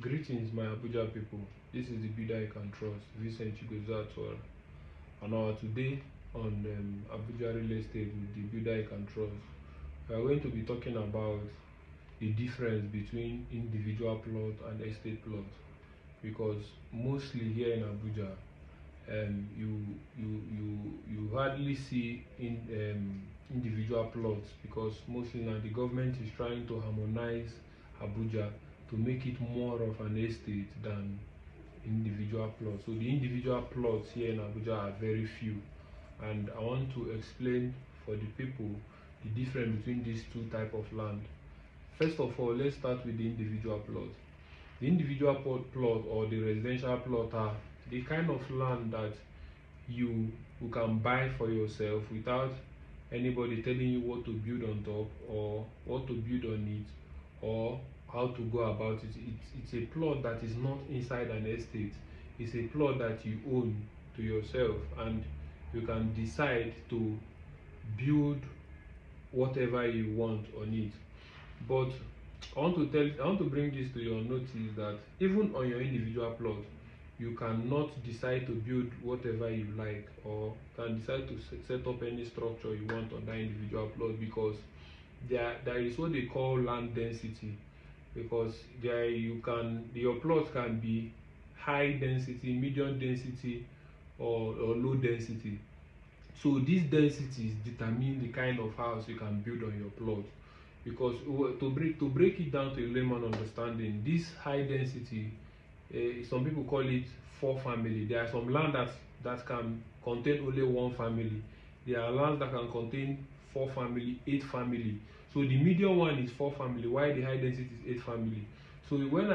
Greetings, my Abuja people. This is the builder you can trust, Vincent Chigozator. And today on Abuja Real Estate with the builder you can trust, we are going to be talking about the difference between individual plot and estate plot. Because mostly here in Abuja, you hardly see individual plots, because mostly now the government is trying to harmonize Abuja to make it more of an estate than individual plots. So the individual plots here in Abuja are very few, and I want to explain for the people the difference between these two type of land. First of all, let's start with the individual plot. The individual plot or the residential plot are the kind of land that you can buy for yourself without anybody telling you what to build on top or what to build on it or how to go about it. It's a plot that is not inside an estate. It's a plot that you own to yourself, and you can decide to build whatever you want on it. But I want to bring this to your notice that even on your individual plot, you cannot decide to build whatever you like, or can decide to set up any structure you want on that individual plot, because there is what they call land density. Because your plot can be high density, medium density, or low density. So these densities determine the kind of house you can build on your plot. Because to break it down to a layman understanding, this high density, some people call it 4 family. There are some land that can contain only 1 family. There are lands that can contain 4 family, 8 family. So the medium one is 4 family, while the high density is 8 family. So when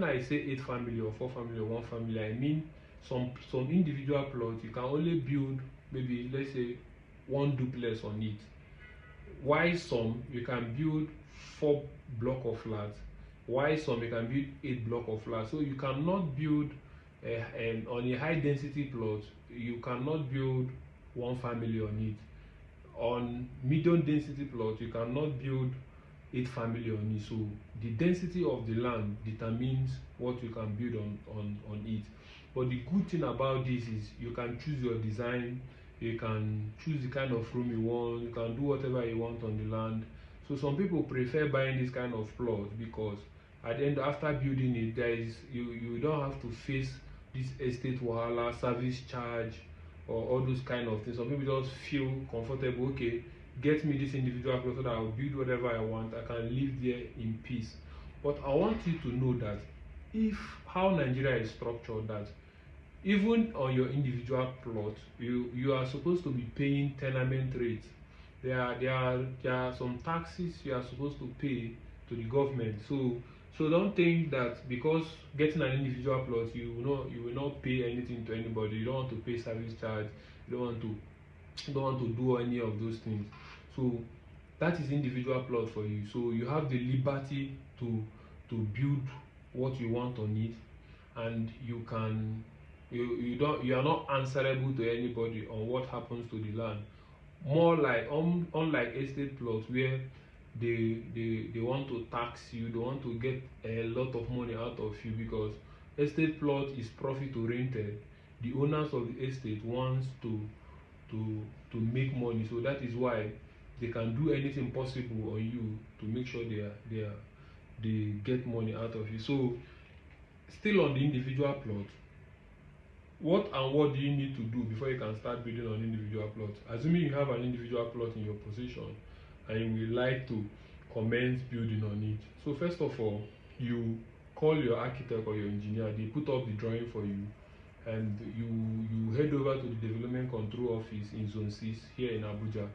I say 8 family or 4 family or 1 family, I mean some individual plots you can only build maybe, let's say, 1 duplex on it, while some you can build 4 block of flats, while some you can build 8 block of flats. So you cannot build on a high density plot, you cannot build 1 family on it. On medium density plot, you cannot build 8 family on it. So the density of the land determines what you can build on it. But the good thing about this is you can choose your design, you can choose the kind of room you want, you can do whatever you want on the land. So some people prefer buying this kind of plot, because at the end, after building it, you don't have to face this estate wahala, service charge, or all those kind of things. Some people just feel comfortable, okay, get me this individual plot so that I'll build whatever I want, I can live there in peace. But I want you to know that if how Nigeria is structured, that even on your individual plot, you are supposed to be paying tenement rates. There are some taxes you are supposed to pay to the government. So don't think that because getting an individual plot, you will not pay anything to anybody. You don't want to pay service charge, you don't want to do any of those things. So that is individual plot for you. So you have the liberty to build what you want on it, and you are not answerable to anybody on what happens to the land. More like unlike estate plots, where they want to tax you, they want to get a lot of money out of you, because estate plot is profit oriented. The owners of the estate wants to make money, so that is why they can do anything possible on you to make sure they get money out of you. So still on the individual plot, what do you need to do before you can start building on individual plot? Assuming you have an individual plot in your possession and you would like to commence building on it. So first of all, you call your architect or your engineer, they put up the drawing for you, and you head over to the development control office in zone 6 here in Abuja.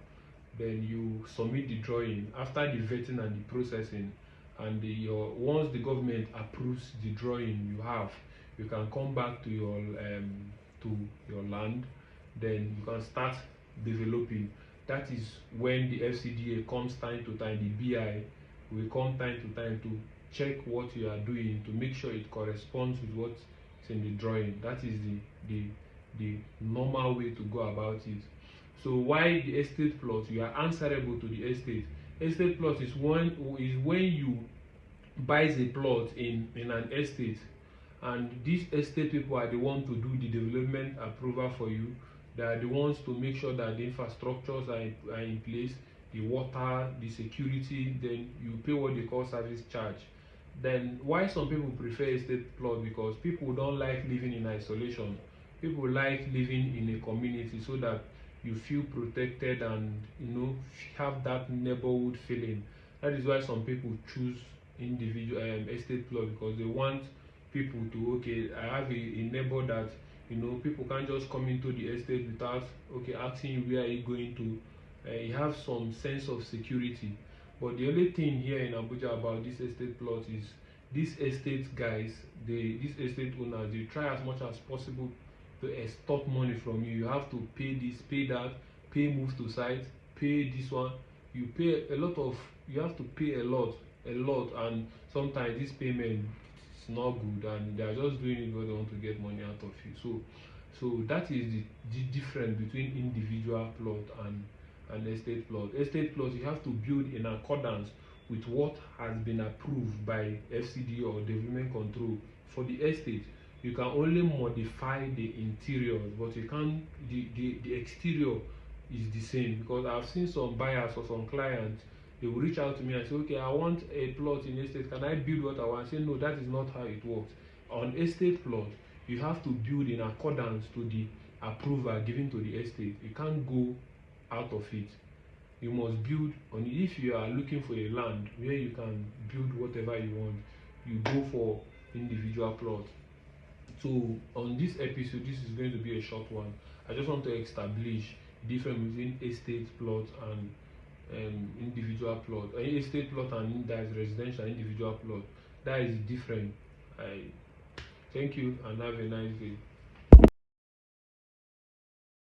Then you submit the drawing after the vetting and the processing, and once the government approves the drawing you can come back to your land. Then you can start developing. That is when the FCDA comes time to time, the BI will come time to time to check what you are doing to make sure it corresponds with what's in the drawing. That is the normal way to go about it. So why the estate plot, you are answerable to the estate. Estate plot is when buys a plot in an estate, and these estate people are the ones to do the development approval for you. They are the ones to make sure that the infrastructures are in place, the water, the security. Then you pay what they call service charge. Then why some people prefer estate plot? Because people don't like living in isolation. People like living in a community so that you feel protected and have that neighborhood feeling. That is why some people choose individual estate plot, because they want people to, okay, I have a neighbor that people can't just come into the estate without asking you where are you going to. You have some sense of security. But the only thing here in Abuja about this estate plot is these estate guys, these estate owners, they try as much as possible to extort money from you. You have to pay this, pay that, pay move to site, pay this one. You have to pay a lot, and sometimes this payment is not good, and they are just doing it because they want to get money out of you. So that is the difference between individual plot and estate plot. Estate plot, you have to build in accordance with what has been approved by FCD or development control. For the estate, you can only modify the interiors, but you can't the exterior is the same. Because I've seen some buyers or some clients, they will reach out to me and say, okay, I want a plot in estate, can I build what I want? I say, no, that is not how it works. On estate plot, you have to build in accordance to the approval given to the estate. You can't go out of it. You must build on it. If you are looking for a land where you can build whatever you want, you go for individual plot. So on this episode, this is going to be a short one. I just want to establish the difference between estate plot and individual plot. Estate plot and that is residential individual plot. That is different. I thank you and have a nice day.